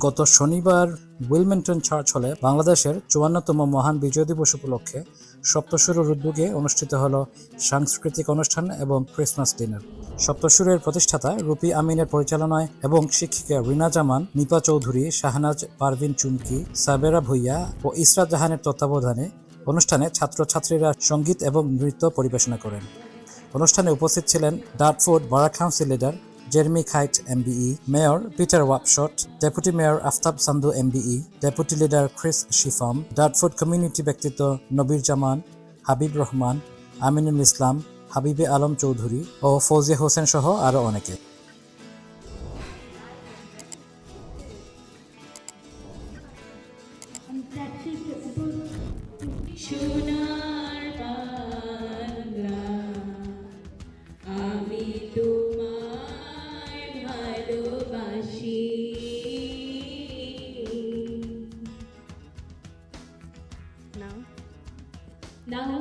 গত শনিবার Wilmington church হলে বাংলাদেশের ৫৪তম মহান বিজয় দিবস উপলক্ষে সপ্তসুরের উদ্যোগে অনুষ্ঠিত হল সাংস্কৃতিক অনুষ্ঠান এবং ক্রিসমাস ডিনার। সপ্তসুরের প্রতিষ্ঠাতা রুপি আমিনের পরিচালনায় এবং শিক্ষিকা রিনা জামান, নিপা চৌধুরী, শাহনাজ পারভিন চুমকি, সাবেরা ভুইয়া ও ইসরাত জাহানের তত্ত্বাবধানে অনুষ্ঠানে ছাত্রছাত্রীরা সঙ্গীত এবং নৃত্য পরিবেশনা করেন। অনুষ্ঠানে উপস্থিত ছিলেন Dartford borough council leader Jeremy Kite MBE, mayor Peter Wapshott, deputy mayor Aftab Sandhu MBE, deputy leader Chris Shippam, Dartford community ব্যক্তিত্ব নবীর জামান, হাবিব রহমান, আমিনুল ইসলাম, হাবিবে আলম চৌধুরী ও ফৌজিয়া হোসেন সহ আরও অনেকে। সোনার বাংলা, আমি তোমায় ভালোবাসি। নাও